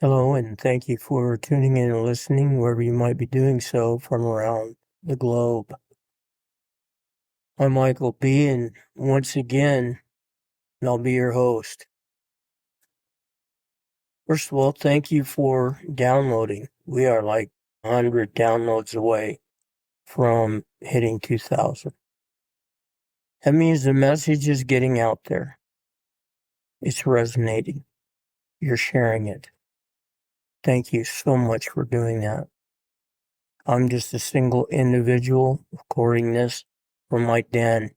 Hello, and thank you for tuning in and listening wherever you might be doing so from around the globe. I'm Michael B., and once again, I'll be your host. First of all, thank you for downloading. We are like 100 downloads away from hitting 2,000. That means the message is getting out there. It's resonating. You're sharing it. Thank you so much for doing that. I'm just a single individual recording this from my den.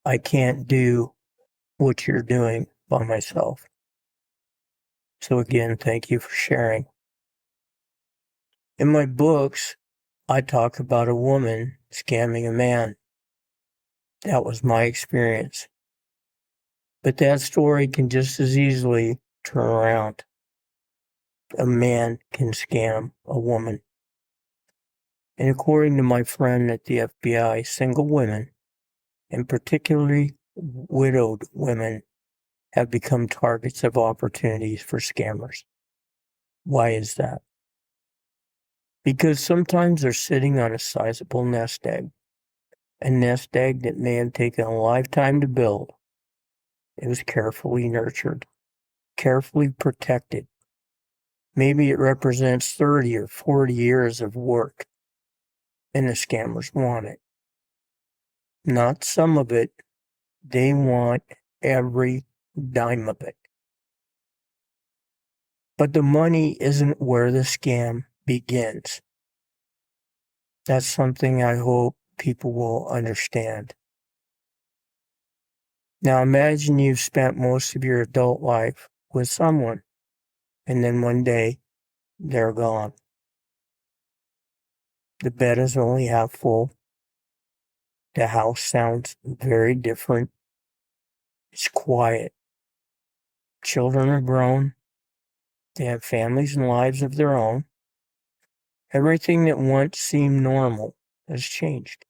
I can't do what you're doing by myself. So again, thank you for sharing. In my books, I talk about a woman scamming a man. That was my experience. But that story can just as easily turn around. A man can scam a woman. And according to my friend at the FBI, single women, and particularly widowed women, have become targets of opportunities for scammers. Why is that? Because sometimes they're sitting on a sizable nest egg, a nest egg that may have taken a lifetime to build. It was carefully nurtured, carefully protected. Maybe it represents 30 or 40 years of work, and the scammers want it. Not some of it, they want every dime of it. But the money isn't where the scam begins. That's something I hope people will understand. Now imagine you've spent most of your adult life with someone, and then one day they're gone. The bed is only half full. The house sounds very different. It's quiet. Children are grown. They have families and lives of their own. Everything that once seemed normal has changed.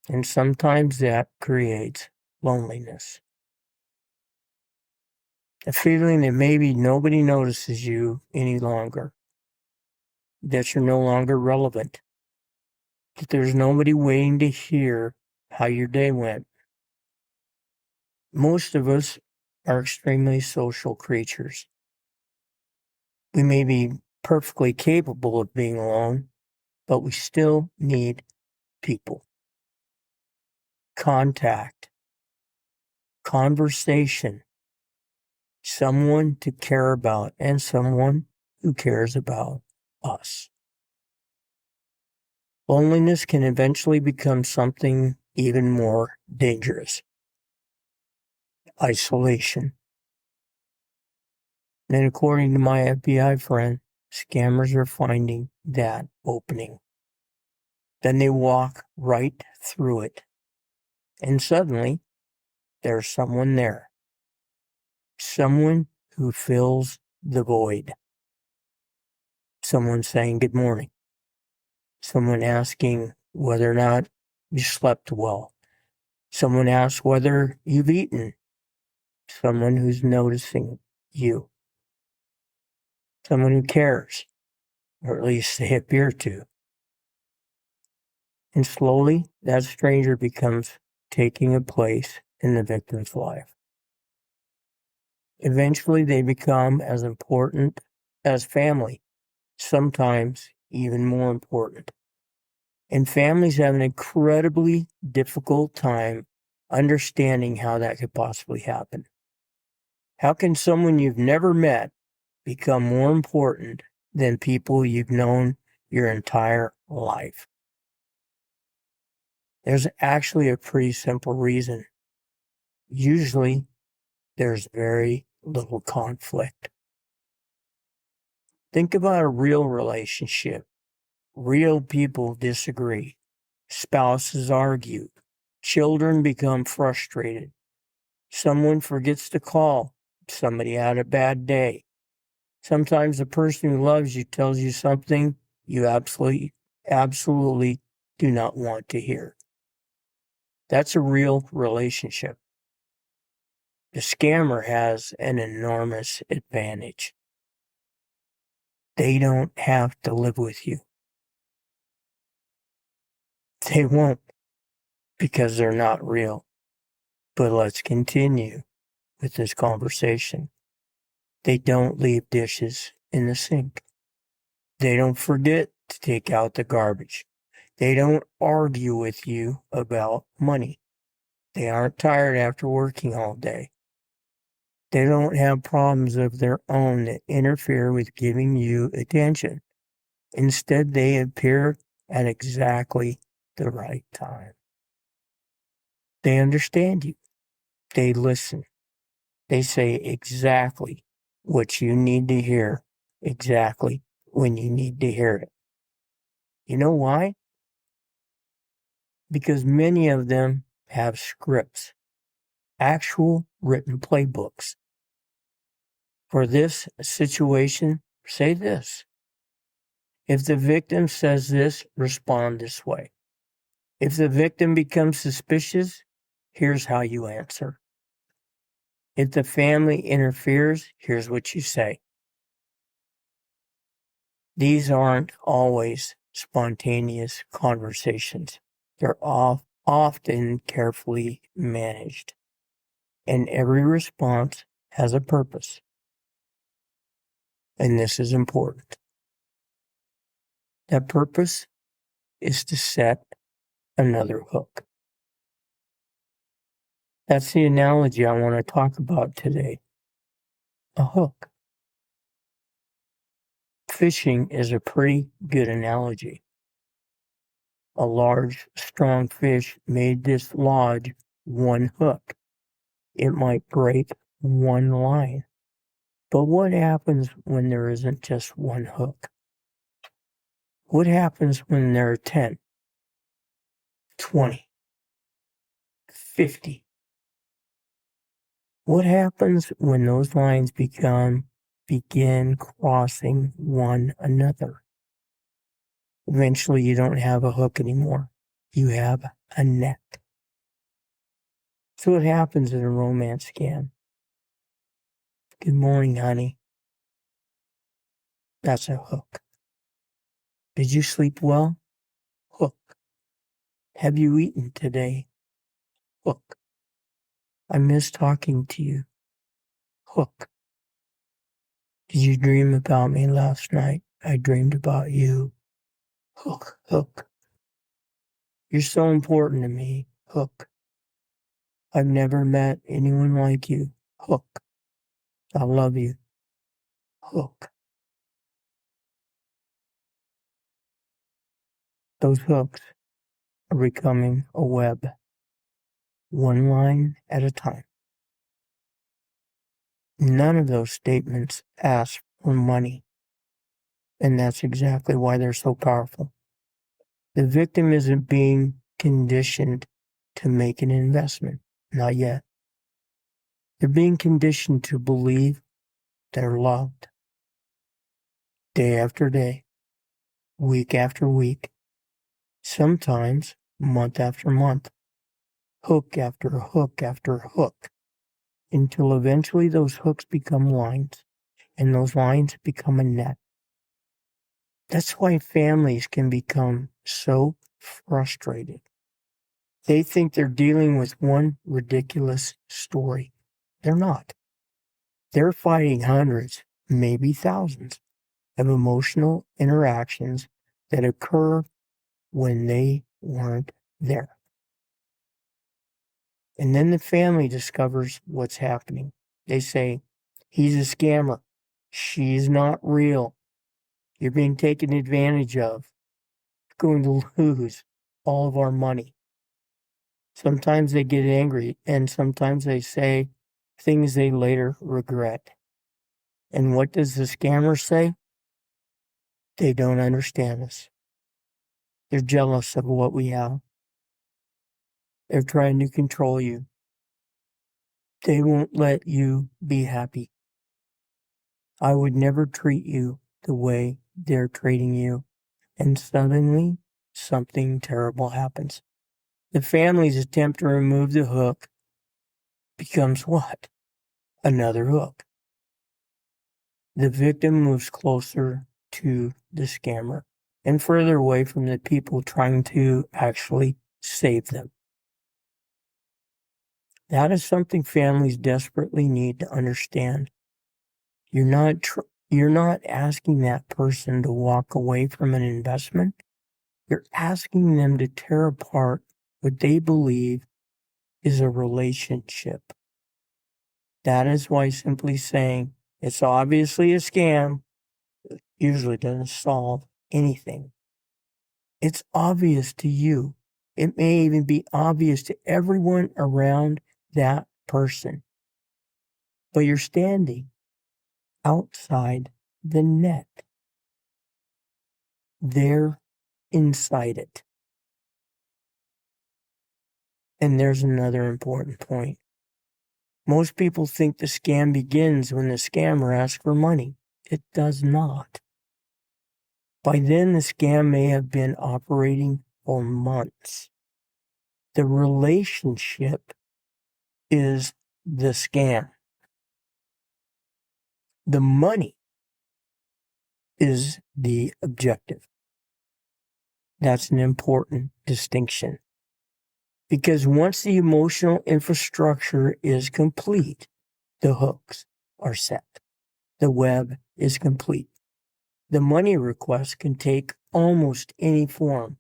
And sometimes that creates loneliness. A feeling that maybe nobody notices you any longer. That you're no longer relevant. That there's nobody waiting to hear how your day went. Most of us are extremely social creatures. We may be perfectly capable of being alone, but we still need people. Contact. Conversation. Someone to care about and someone who cares about us. Loneliness can eventually become something even more dangerous. Isolation. And according to my FBI friend, scammers are finding that opening. Then they walk right through it. And suddenly, there's someone there. Someone who fills the void. Someone saying good morning. Someone asking whether or not you slept well. Someone asks whether you've eaten. Someone who's noticing you. Someone who cares, or at least they appear to. And slowly, that stranger becomes taking a place in the victim's life. Eventually, they become as important as family, sometimes even more important. And families have an incredibly difficult time understanding how that could possibly happen. How can someone you've never met become more important than people you've known your entire life? There's actually a pretty simple reason. Usually, there's very little conflict. Think about a real relationship. Real people disagree. Spouses argue. Children become frustrated. Someone forgets to call. Somebody had a bad day. Sometimes the person who loves you tells you something you absolutely do not want to hear. That's a real relationship. The scammer has an enormous advantage. They don't have to live with you. They won't, because they're not real. But let's continue with this conversation. They don't leave dishes in the sink. They don't forget to take out the garbage. They don't argue with you about money. They aren't tired after working all day. They don't have problems of their own that interfere with giving you attention. Instead, they appear at exactly the right time. They understand you. They listen. They say exactly what you need to hear, exactly when you need to hear it. You know why? Because many of them have scripts, actual written playbooks. For this situation, say this. If the victim says this, respond this way. If the victim becomes suspicious, here's how you answer. If the family interferes, here's what you say. These aren't always spontaneous conversations. They're often carefully managed, and every response has a purpose. And this is important. That purpose is to set another hook. That's the analogy I want to talk about today. A hook. Fishing is a pretty good analogy. A large, strong fish may dislodge one hook. It might break one line. But what happens when there isn't just one hook? What happens when there are 10, 20, 50? What happens when those lines begin crossing one another? Eventually, you don't have a hook anymore. You have a net. So what happens in a romance scam? Good morning, honey. That's a hook. Did you sleep well? Hook. Have you eaten today? Hook. I miss talking to you. Hook. Did you dream about me last night? I dreamed about you. Hook, hook. You're so important to me. Hook. I've never met anyone like you. Hook. I love you. Hook. Those hooks are becoming a web, one line at a time. None of those statements ask for money, and that's exactly why they're so powerful. The victim isn't being conditioned to make an investment, not yet. They're being conditioned to believe they're loved. Day after day, week after week, sometimes month after month, hook after hook after hook, until eventually those hooks become lines, and those lines become a net. That's why families can become so frustrated. They think they're dealing with one ridiculous story. They're not. They're fighting hundreds, maybe thousands, of emotional interactions that occur when they weren't there. And then the family discovers what's happening. They say, he's a scammer. She's not real. You're being taken advantage of. You're going to lose all of our money. Sometimes they get angry, and sometimes they say things they later regret. And what does the scammer say? They don't understand us. They're jealous of what we have. They're trying to control you. They won't let you be happy. I would never treat you the way they're treating you. And suddenly, something terrible happens. The family's attempt to remove the hook becomes what? another hook. The victim moves closer to the scammer and further away from the people trying to actually save them. That is something families desperately need to understand. You're not asking that person to walk away from an investment. You're asking them to tear apart what they believe is a relationship. That is why simply saying it's obviously a scam usually doesn't solve anything. It's obvious to you. It may even be obvious to everyone around that person. But you're standing outside the net. They're inside it. And there's another important point. Most people think the scam begins when the scammer asks for money. It does not. By then, the scam may have been operating for months. The relationship is the scam. The money is the objective. That's an important distinction. Because once the emotional infrastructure is complete, the hooks are set. The web is complete. The money request can take almost any form.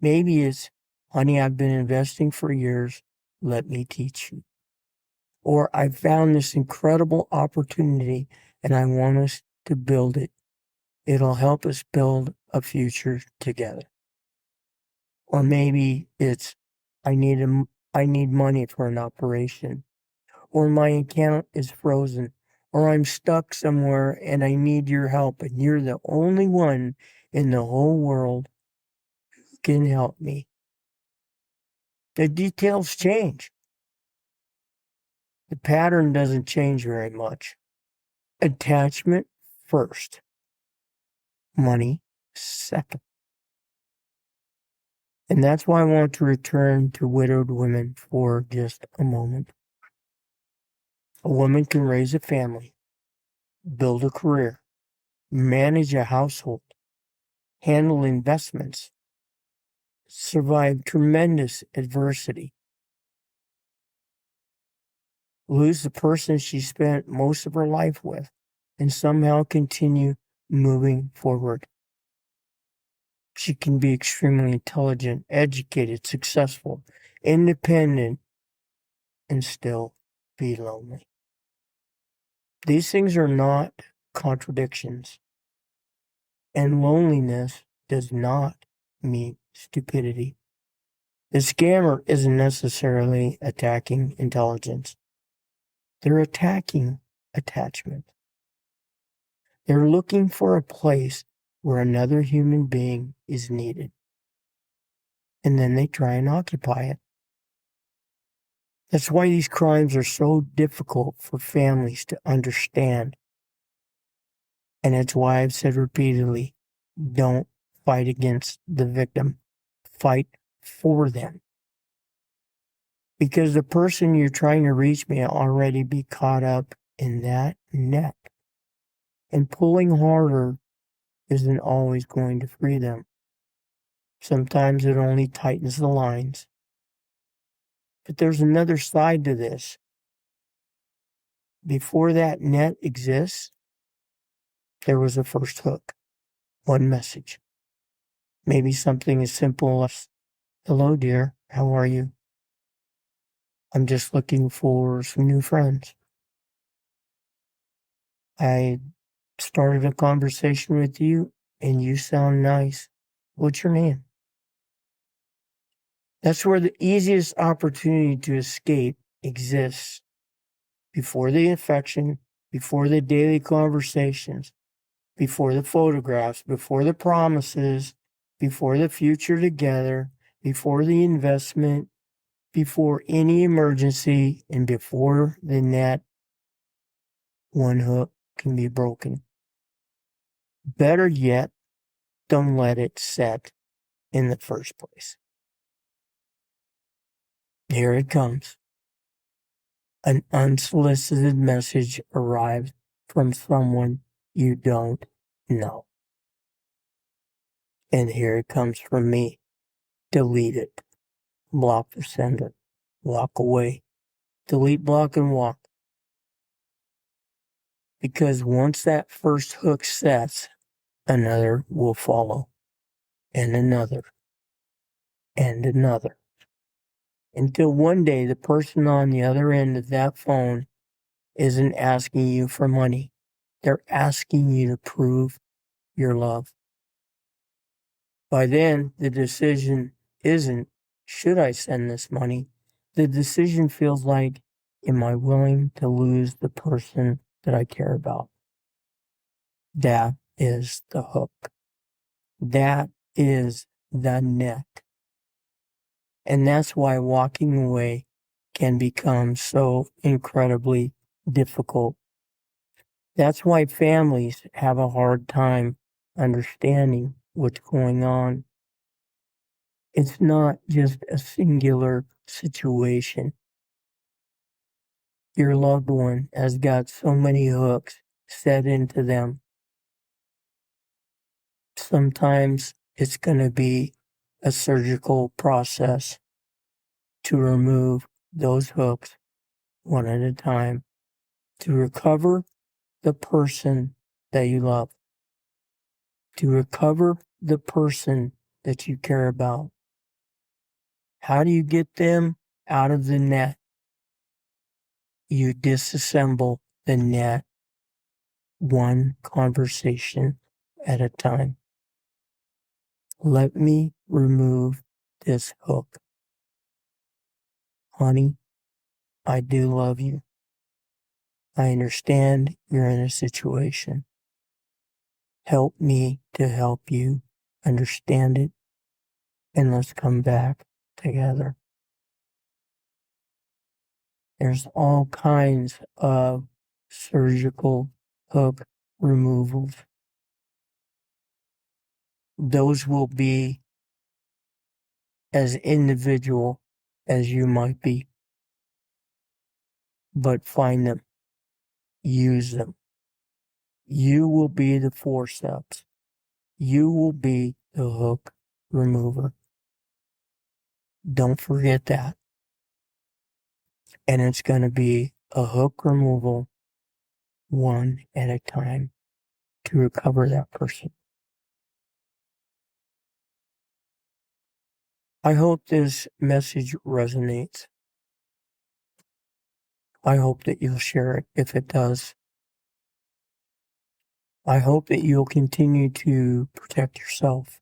Maybe it's, honey, I've been investing for years. Let me teach you. Or I found this incredible opportunity and I want us to build it. It'll help us build a future together. Or maybe it's, I need money for an operation. Or my account is frozen. Or I'm stuck somewhere and I need your help and you're the only one in the whole world who can help me. The details change. The pattern doesn't change very much. Attachment first. Money second. And that's why I want to return to widowed women for just a moment. A woman can raise a family, build a career, manage a household, handle investments, survive tremendous adversity, lose the person she spent most of her life with, and somehow continue moving forward. She can be extremely intelligent, educated, successful, independent, and still be lonely. These things are not contradictions. And loneliness does not mean stupidity. The scammer isn't necessarily attacking intelligence. They're attacking attachment. They're looking for a place where another human being is needed. And then they try and occupy it. That's why these crimes are so difficult for families to understand. And it's why I've said repeatedly, don't fight against the victim. Fight for them. Because the person you're trying to reach may already be caught up in that net. And pulling harder isn't always going to free them. Sometimes it only tightens the lines. But there's another side to this. Before that net exists, there was a first hook. One message. Maybe something as simple as, hello dear, how are you? I'm just looking for some new friends. I started a conversation with you and you sound nice. What's your name? That's where the easiest opportunity to escape exists. Before the affection, before the daily conversations, before the photographs, before the promises, before the future together, before the investment, before any emergency, and before the net, one hook can be broken. Better yet, don't let it set in the first place. Here it comes. An unsolicited message arrives from someone you don't know. And here it comes from me. Delete it. Block the sender. Walk away. Delete, block, and walk. Because once that first hook sets, another will follow. And another. And another. Until one day the person on the other end of that phone isn't asking you for money. They're asking you to prove your love. By then, the decision isn't, should I send this money? The decision feels like, am I willing to lose the person that I care about? That is the hook. That is the net. And that's why walking away can become so incredibly difficult. That's why families have a hard time understanding what's going on. It's not just a singular situation. Your loved one has got so many hooks set into them. Sometimes it's going to be a surgical process to remove those hooks one at a time to recover the person that you love, to recover the person that you care about. How do you get them out of the net? You disassemble the net one conversation at a time. Let me remove this hook. Honey, I do love you. I understand you're in a situation. Help me to help you understand it, and let's come back together. There's all kinds of surgical hook removals. Those will be as individual as you might be. But find them. Use them. You will be the forceps. You will be the hook remover. Don't forget that. And it's going to be a hook removal one at a time to recover that person. I hope this message resonates. I hope that you'll share it if it does. I hope that you'll continue to protect yourself,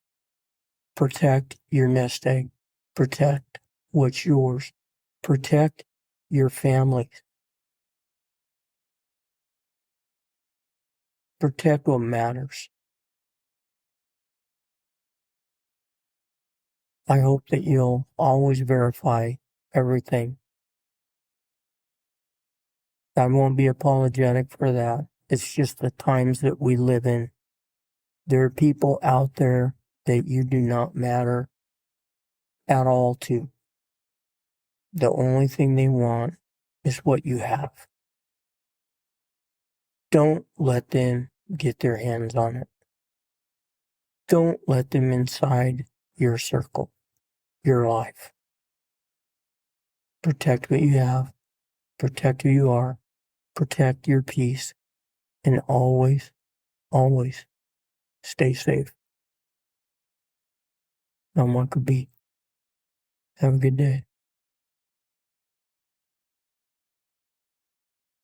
protect your nest egg, protect what's yours, protect your family, protect what matters. I hope that you'll always verify everything. I won't be apologetic for that. It's just the times that we live in. There are people out there that you do not matter at all to. The only thing they want is what you have. Don't let them get their hands on it. Don't let them inside your circle, your life. Protect what you have. Protect who you are. Protect your peace. And always, always stay safe. I'm Michael B. Have a good day.